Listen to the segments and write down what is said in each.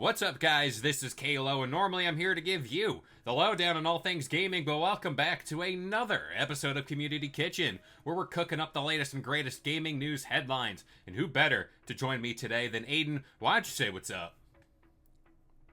What's up, guys? This is Kalo, and normally I'm here to give you the lowdown on all things gaming, but welcome back to another episode of Community Kitchen, where we're cooking up the latest and greatest gaming news headlines. And who better to join me today than Aiden? Why don't you say what's up?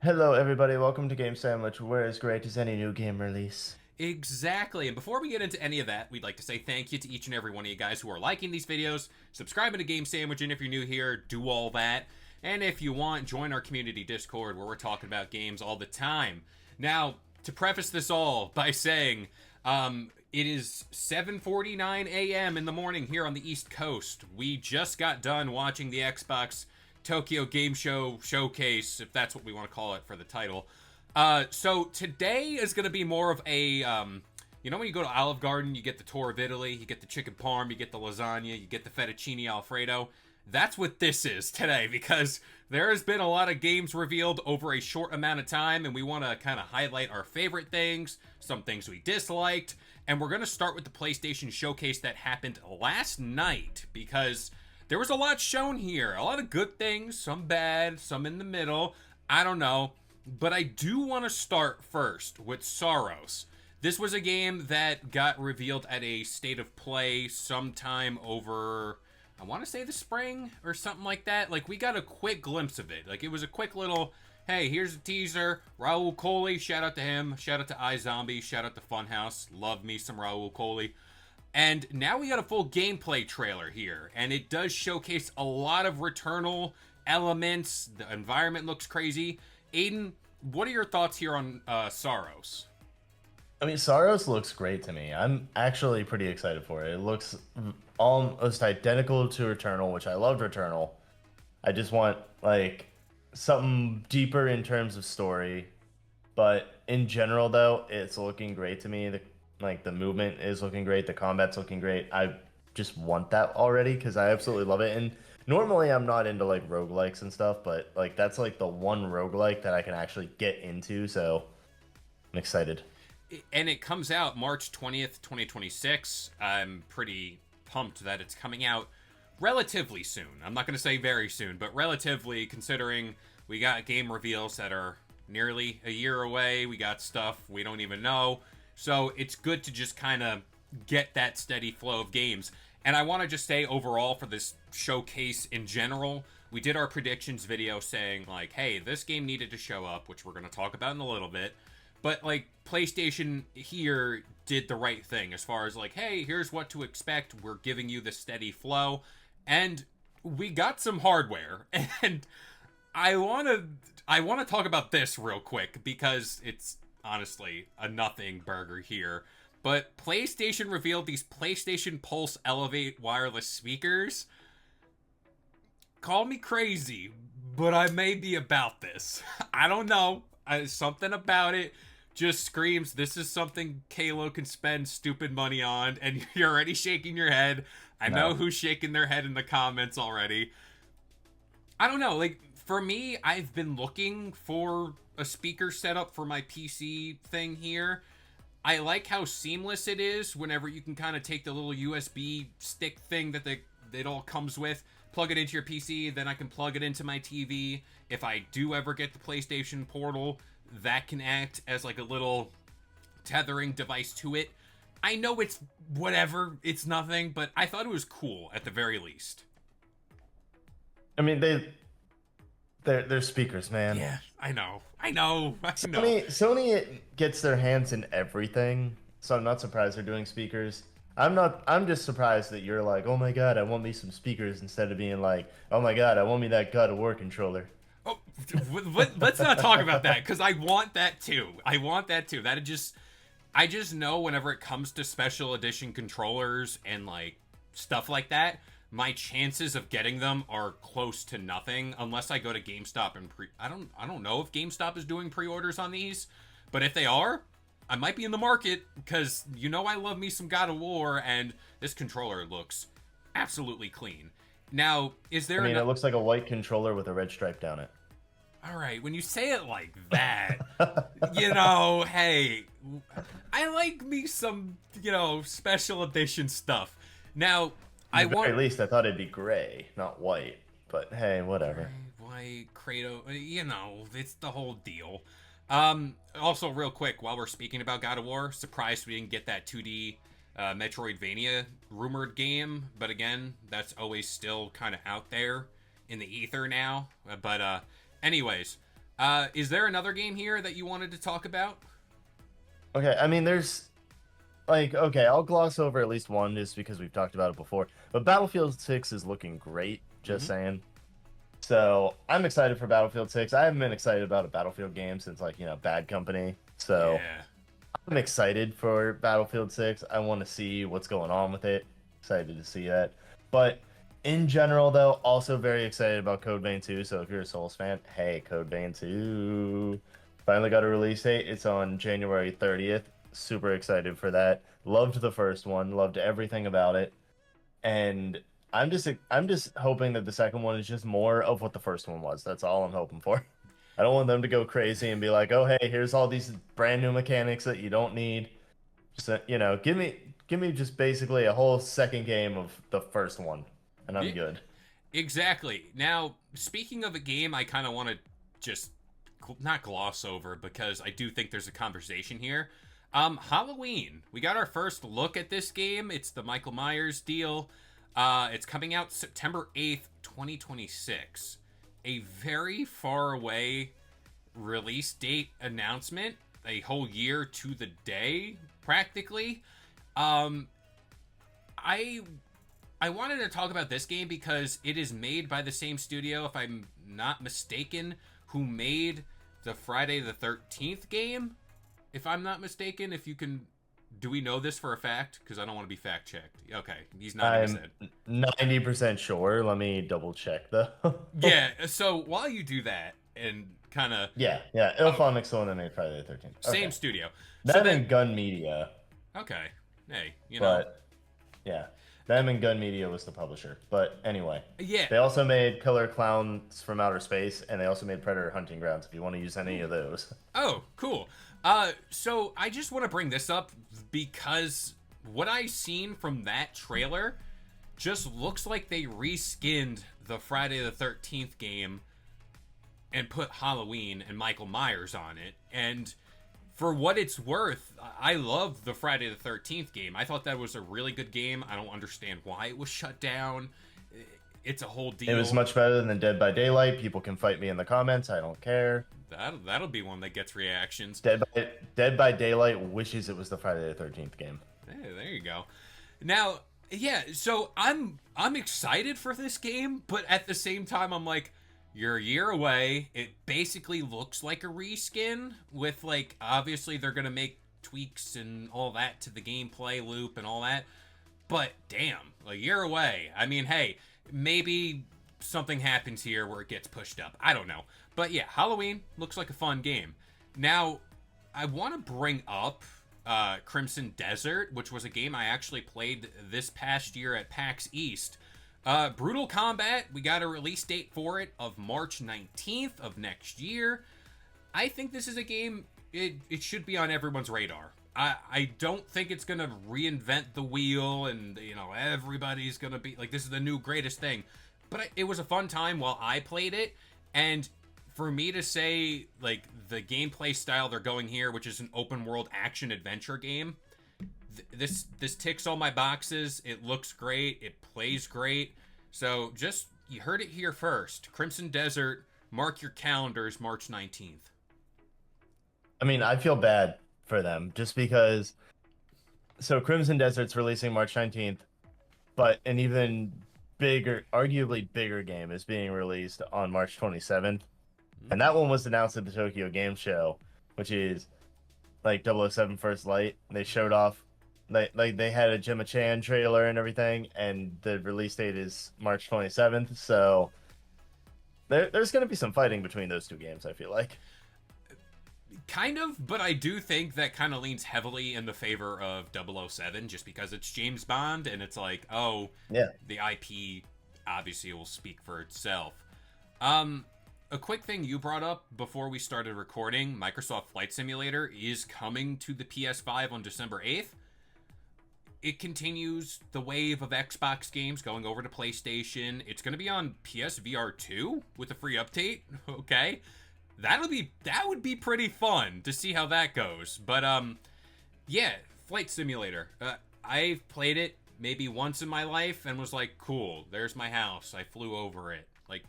Hello, everybody. Welcome to Game Sandwich. We're as great as any new game release. Exactly. And before we get into any of that, we'd like to say thank you to each and every one of you guys who are liking these videos, subscribing to Game Sandwich, and if you're new here, do all that. And if you want, join our community Discord where we're talking about games all the time. Now, to preface this all by saying, it is 7:49 a.m. in the morning here on the East Coast. We just got done watching the Xbox Tokyo Game Show Showcase, if that's what we want to call it for the title. So today is going to be more of a, you know when you go to Olive Garden, you get the tour of Italy, you get the chicken parm, you get the lasagna, you get the fettuccine alfredo. That's what this is today, because there has been a lot of games revealed over a short amount of time, and we want to kind of highlight our favorite things, some things we disliked, and we're going to start with the PlayStation Showcase that happened last night, because there was a lot shown here. A lot of good things, some bad, some in the middle. I don't know. But I do want to start first with Soros. This was a game that got revealed at a State of Play sometime over, I want to say the spring or something like that. Like, we got a quick glimpse of it. Like, it was a quick little, hey, here's a teaser. Raul Coley, shout out to him. Shout out to iZombie. Shout out to Funhouse. Love me some Raul Coley. And now we got a full gameplay trailer here. And it does showcase a lot of Returnal elements. The environment looks crazy. Aiden, what are your thoughts here on Soros? I mean, Saros looks great to me. I'm actually pretty excited for it. It looks almost identical to Returnal, which I loved Returnal. I just want, like, something deeper in terms of story. But in general, though, it's looking great to me. The movement is looking great. The combat's looking great. I just want that already because I absolutely love it. And normally I'm not into like roguelikes and stuff, but like that's like the one roguelike that I can actually get into, so I'm excited. And it comes out March 20th, 2026. I'm pretty pumped that it's coming out relatively soon. I'm not going to say very soon, but relatively, considering we got game reveals that are nearly a year away. We got stuff we don't even know. So it's good to just kind of get that steady flow of games. And I want to just say overall for this showcase in general, we did our predictions video saying like, hey, this game needed to show up, which we're going to talk about in a little bit. But like PlayStation here did the right thing as far as like, hey, here's what to expect. We're giving you the steady flow. And we got some hardware. And I want to talk about this real quick because it's honestly a nothing burger here. But PlayStation revealed these PlayStation Pulse Elevate wireless speakers. Call me crazy, but I may be about this. I don't know. Something about it just screams this is something Kalo can spend stupid money on, and you're already shaking your head. I know No. who's shaking their head in the comments already. I don't know. Like, for me, I've been looking for a speaker setup for my PC thing here. I like how seamless it is whenever you can kind of take the little USB stick thing that it all comes with, plug it into your PC, then I can plug it into my TV. If I do ever get the PlayStation Portal, that can act as like a little tethering device to it. I know it's whatever, it's nothing, but I thought it was cool at the very least. I mean, they're speakers, man. Yeah, I know. I know. I know. Sony gets their hands in everything, so I'm not surprised they're doing speakers. I'm just surprised that you're like, oh my god, I want me some speakers instead of being like, oh my god, I want me that God of War controller. Oh, let's not talk about that because I want that too. I want that too. I just know whenever it comes to special edition controllers and like stuff like that, my chances of getting them are close to nothing unless I go to GameStop and I don't know if GameStop is doing pre-orders on these, but if they are, I might be in the market because you know I love me some God of War, and this controller looks absolutely clean. Now, is there? I mean, it looks like a white controller with a red stripe down it. All right, when you say it like that, you know, hey, I like me some, special edition stuff. Now, At the very least, I thought it'd be gray, not white. but hey, whatever. Why Kratos? You know, it's the whole deal. Also, real quick, while we're speaking about God of War, surprised we didn't get that 2D Metroidvania rumored game. But again, that's always still kind of out there in the ether now. Anyways, is there another game here that you wanted to talk about? Okay, I mean, there's like, okay, I'll gloss over at least one just because we've talked about it before. But Battlefield 6 is looking great, just Mm-hmm. saying. So I'm excited for Battlefield 6. I haven't been excited about a Battlefield game since, like, Bad Company. So Yeah. I'm excited for Battlefield 6. I want to see what's going on with it. Excited to see that. But in general, though, also very excited about Code Vein 2. So if you're a Souls fan, hey, Code Vein 2 finally got a release date. It's on January 30th. Super excited for that. Loved the first one, loved everything about it. And I'm just hoping that the second one is just more of what the first one was. That's all I'm hoping for. I don't want them to go crazy and be like, "Oh, hey, here's all these brand new mechanics that you don't need." Just give me just basically a whole second game of the first one, and I'm Yeah, good. exactly. Now, speaking of a game, I kind of want to just not gloss over because I do think there's a conversation here. Halloween. We got our first look at this game. It's the Michael Myers deal. It's coming out September 8th, 2026. A very far away release date announcement, a whole year to the day, practically. Um, I I wanted to talk about this game because it is made by the same studio, if I'm not mistaken, who made the Friday the 13th game. If I'm not mistaken, if you can, do we know this for a fact? Because I don't want to be fact checked. Okay, he's nodding his I'm head. 90% sure. Let me double check though. Yeah. So while you do that and kind of, Yeah. oh, Ilphonics the one that made Friday the 13th. same Okay. studio. So Them then, and Gun Media, okay, hey, you know, but yeah. Them and Gun Media was the publisher. But anyway, yeah. they also made Killer Clowns from Outer Space, and they also made Predator Hunting Grounds if you want to use any of those. Oh, cool. So I just want to bring this up because what I seen from that trailer just looks like they reskinned the Friday the 13th game and put Halloween and Michael Myers on it. And for what it's worth, I love the Friday the 13th game. I thought that was a really good game. I don't understand why it was shut down. It's a whole It was deal. much better than Dead by Daylight. People can fight me in the comments. I don't care. That'll be one that gets reactions. Dead by Daylight wishes it was the Friday the 13th game. Hey, there you go. Now, yeah, so I'm excited for this game, but at the same time I'm like, you're a year away. It basically looks like a reskin with, like, obviously they're gonna make tweaks and all that to the gameplay loop and all that. But damn, a year away. I mean, hey, maybe something happens here where it gets pushed up. I don't know. But yeah, Halloween looks like a fun game. Now, I want to bring up Crimson Desert, which was a game I actually played this past year at PAX East. Brutal Combat, we got a release date for it of March 19th of next year. I think this is a game, it should be on everyone's radar. I don't think it's going to reinvent the wheel and, everybody's going to be like, this is the new greatest thing. But it was a fun time while I played it. And for me to say, like, the gameplay style they're going here, which is an open world action adventure game, this ticks all my boxes. It looks great. It plays great. So just, you heard it here first. Crimson Desert, mark your calendars, March 19th. I mean, I feel bad for them just because. So Crimson Desert's releasing March 19th, but an even bigger, arguably bigger game is being released on March 27th. And that one was announced at the Tokyo Game Show, which is like 007 First Light. They showed off, they had a Gemma Chan trailer and everything, and the release date is March 27th. So there's going to be some fighting between those two games, I feel like. Kind of, but I do think that kind of leans heavily in the favor of 007 just because it's James Bond and it's like, oh, Yeah. the IP obviously will speak for itself. A quick thing you brought up before we started recording, Microsoft Flight Simulator is coming to the PS5 on December 8th. it continues the wave of Xbox games going over to PlayStation. It's going to be on PSVR 2 with a free update. Okay. That would be pretty fun to see how that goes. But yeah, Flight Simulator. I've played it maybe once in my life and was like, cool, there's my house. I flew over it. Like,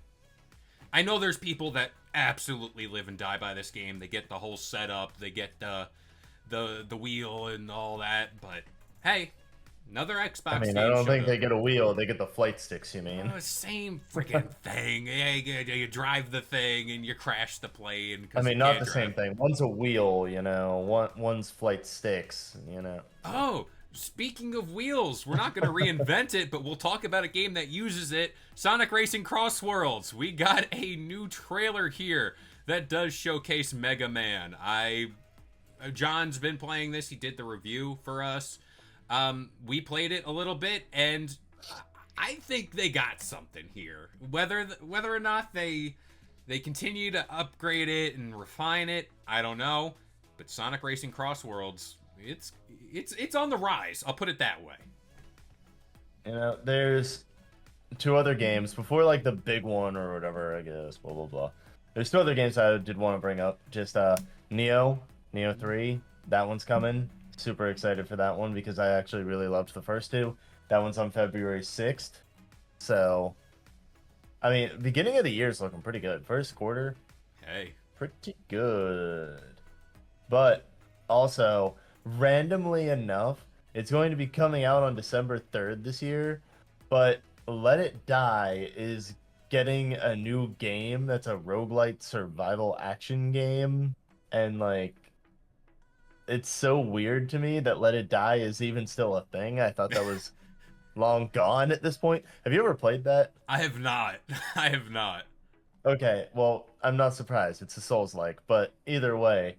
I know there's people that absolutely live and die by this game. They get the whole setup, they get the wheel and all that, but hey, another Xbox I mean, I game don't showed think up. they get a wheel; they get the flight sticks. You mean? Same freaking thing. Yeah, you drive the thing and you crash the plane I because you mean, not can't the same drive. thing. One's a wheel, you know. One's flight sticks, you know. So. Oh, speaking of wheels, we're not going to reinvent it, but we'll talk about a game that uses it. Sonic Racing Cross Worlds. We got a new trailer here that does showcase Mega Man. John's been playing this. He did the review for us. We played it a little bit, and I think they got something here. Whether or not they continue to upgrade it and refine it, I don't know. But Sonic Racing Cross Worlds, it's on the rise. I'll put it that way. You know, there's two other games before like the big one or whatever. I guess blah blah blah. There's two other games I did want to bring up. Just Neo 3. That one's coming. Super excited for that one because I actually really loved the first two. That one's on February 6th. So, I mean, beginning of the year is looking pretty good. First quarter, Hey, pretty good. But also, randomly enough, it's going to be coming out on December 3rd this year. But Let It Die is getting a new game that's a roguelite survival action game. And, like, it's so weird to me that Let It Die is even still a thing. I thought that was long gone at this point. Have you ever played that? I have not. I have not. Okay, well, I'm not surprised. It's a Souls-like, but either way,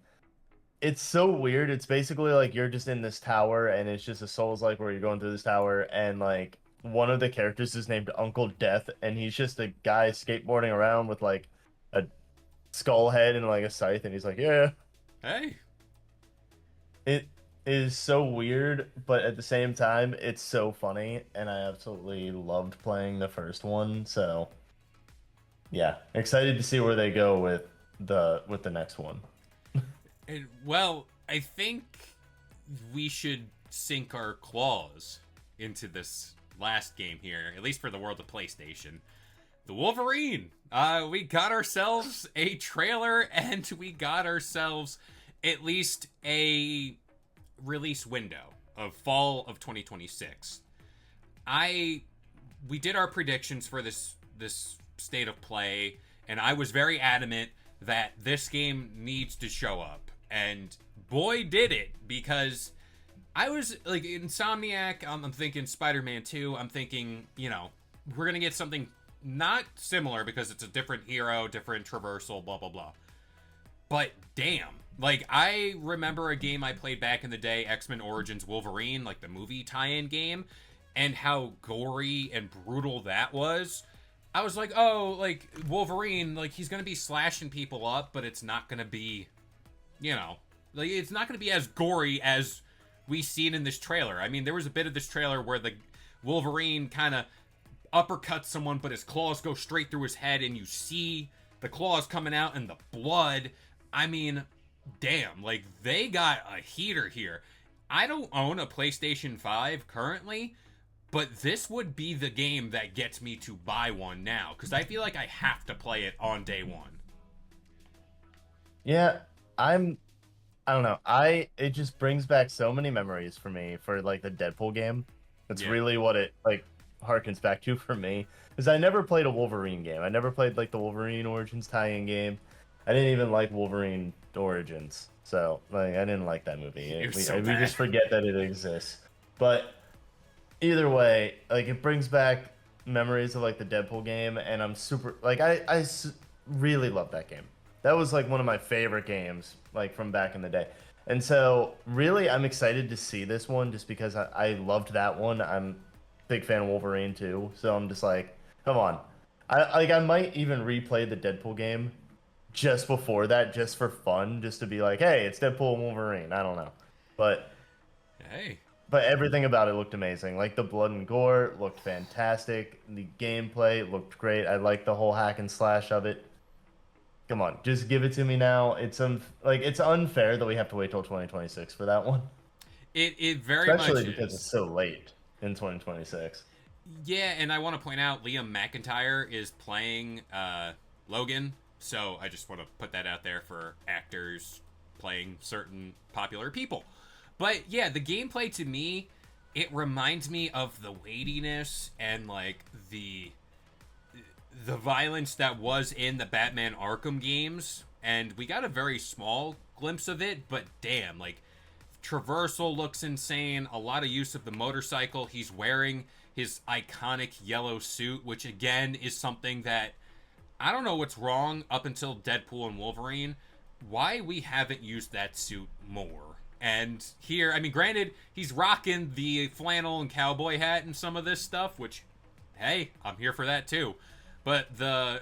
it's so weird. It's basically like you're just in this tower, and it's just a Souls-like where you're going through this tower, and like one of the characters is named Uncle Death, and he's just a guy skateboarding around with like a skull head and like a scythe, and he's like, yeah. Hey, It is so weird, but at the same time, it's so funny, and I absolutely loved playing the first one. So, yeah, excited to see where they go with the next one. well, I think we should sink our claws into this last game here, at least for the world of PlayStation. The Wolverine. We got ourselves a trailer, and we got ourselves at least a release window of fall of 2026. We did our predictions for this state of play, and I was very adamant that this game needs to show up. And boy did it, because I was like Insomniac, I'm thinking Spider-Man 2, I'm thinking, we're going to get something not similar because it's a different hero, different traversal, blah blah blah. But damn, like I remember a game I played back in the day, X-Men Origins Wolverine, like the movie tie-in game, and how gory and brutal that was. I was like, oh, like Wolverine, like he's gonna be slashing people up, but it's not gonna be, like it's not gonna be as gory as we seen in this trailer. I mean, there was a bit of this trailer where the Wolverine kind of uppercuts someone, but his claws go straight through his head, and you see the claws coming out and the blood. I mean, damn, like they got a heater here. I don't own a PlayStation 5 currently, but this would be the game that gets me to buy one now, because I feel like I have to play it on day one. Yeah, I don't know. It just brings back so many memories for me for like the Deadpool game. That's Yeah. really what it like harkens back to for me. Because I never played a Wolverine game. I never played like the Wolverine Origins tie-in game. I didn't even like Wolverine Origins. So like I didn't like that movie. It was We, so we bad. just forget that it exists. But either way, like it brings back memories of like the Deadpool game, and I'm super like really love that game. That was like one of my favorite games like from back in the day. And so really I'm excited to see this one just because I loved that one. I'm a big fan of Wolverine too. So I'm just like, come on. I might even replay the Deadpool game just before that, just for fun, just to be like, hey, it's Deadpool and Wolverine. I don't know. But Hey. but everything about it looked amazing. Like the blood and gore looked fantastic. The gameplay looked great. I like the whole hack and slash of it. Come on, just give it to me now. It's unfair that we have to wait till 2026 for that one, It very much especially because it's is. so late in 2026. Yeah, and I want to point out Liam McIntyre is playing Logan, so I just want to put that out there for actors playing certain popular people. But yeah, the gameplay to me, it reminds me of the weightiness and like the violence that was in the Batman Arkham games, and we got a very small glimpse of it, but damn, like traversal looks insane. A lot of use of the motorcycle. He's wearing his iconic yellow suit, which again is something that I don't know what's wrong up until Deadpool and Wolverine. Why we haven't used that suit more. And here, I mean, granted, he's rocking the flannel and cowboy hat and some of this stuff, which, hey, I'm here for that too. But the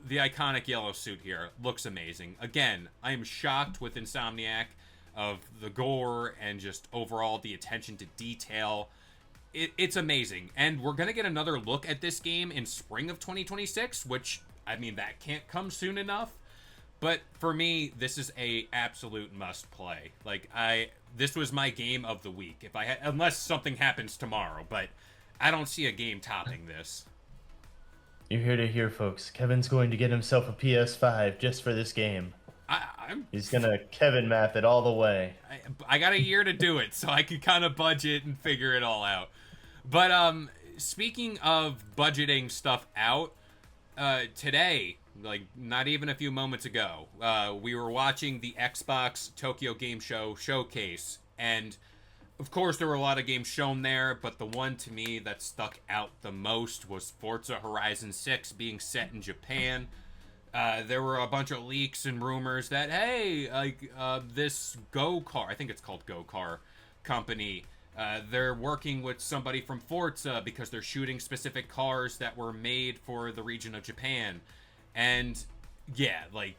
iconic yellow suit here looks amazing. Again, I am shocked with Insomniac of the gore and just overall the attention to detail. It's amazing. And we're going to get another look at this game in spring of 2026, which, I mean, that can't come soon enough. But for me, this is a absolute must play. Like this was my game of the week. If I had, unless something happens tomorrow, but I don't see a game topping this. You're here to hear, folks. Kevin's going to get himself a PS5 just for this game. I'm He's gonna Kevin math it all the way. I got a year to do it, so I can kind of budget and figure it all out. But speaking of budgeting stuff out, today, like not even a few moments ago, we were watching the Xbox Tokyo Game Show showcase, and of course there were a lot of games shown there, but the one to me that stuck out the most was Forza Horizon 6 being set in Japan. There were a bunch of leaks and rumors that, hey, like this Go-Car, I think it's called Go-Car company, they're working with somebody from Forza because they're shooting specific cars that were made for the region of Japan. And yeah, like,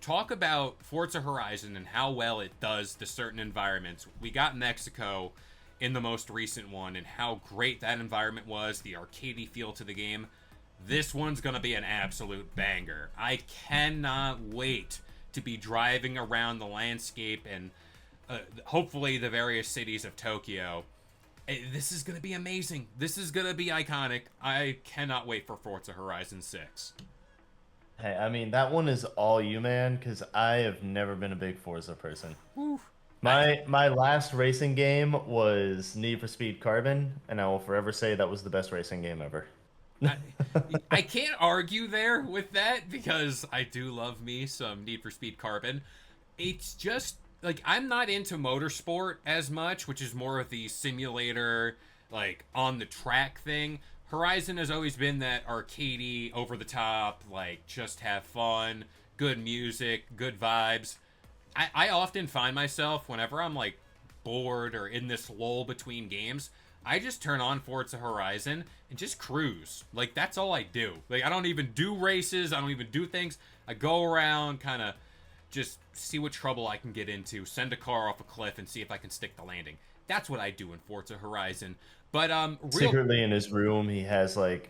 talk about Forza Horizon and how well it does to certain environments. We got Mexico in the most recent one and how great that environment was, the arcadey feel to the game. This one's going to be an absolute banger. I cannot wait to be driving around the landscape and hopefully the various cities of Tokyo. This is going to be amazing. This is going to be iconic. I cannot wait for Forza Horizon 6. Hey, I mean that one is all you, man, because I have never been a big Forza person. Whew. My last racing game was Need for Speed Carbon, and I will forever say that was the best racing game ever. I, I can't argue there with that because I do love me some Need for Speed Carbon. It's just like I'm not into motorsport as much, which is more of the simulator, like on the track thing. Horizon has always been that arcadey, over the top, like just have fun, good music, good vibes. I often find myself whenever I'm like bored or in this lull between games, I just turn on Forza Horizon and just cruise. Like that's all I do. Like I don't even do races, I don't even do things. I go around, kind of just see what trouble I can get into, send a car off a cliff and see if I can stick the landing. That's what I do in Forza Horizon. But Secretly in his room, he has like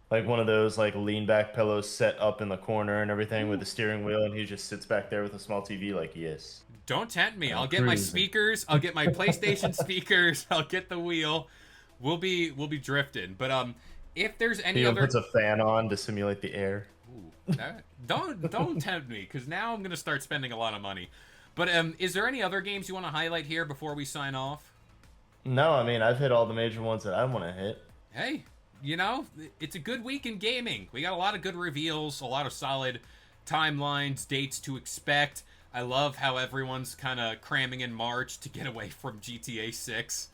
one of those like lean back pillows set up in the corner and everything with the steering wheel, and he just sits back there with a small TV, like yes. Don't tempt me. I'm I'll get my cruising. speakers. I'll get my PlayStation speakers. I'll get the wheel. We'll be drifting. But if there's any He even other, puts a fan on to simulate the air. ooh, don't tempt me because now I'm gonna start spending a lot of money. But is there any other games you want to highlight here before we sign off? No, I mean I've hit all the major ones that I want to hit. Hey, you know, it's a good week in gaming. We got a lot of good reveals, a lot of solid timelines, dates to expect. I love how everyone's kind of cramming in March to get away from GTA 6.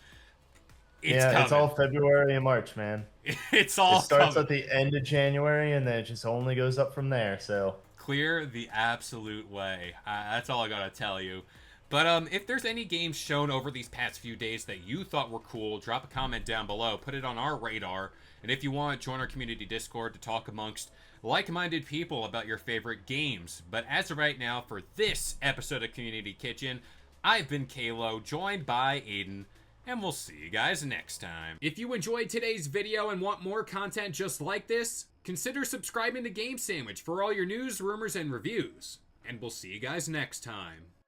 It's coming. It's all February and March, man. It's all It starts coming. at the end of January and then it just only goes up from there. So Clear the absolute way. That's all I gotta tell you. But if there's any games shown over these past few days that you thought were cool, drop a comment down below. Put it on our radar. And if you want, join our community Discord to talk amongst like-minded people about your favorite games. But as of right now, for this episode of Community Kitchen, I've been Kalo, joined by Aiden, and we'll see you guys next time. If you enjoyed today's video and want more content just like this, consider subscribing to Game Sandwich for all your news, rumors, and reviews. And we'll see you guys next time.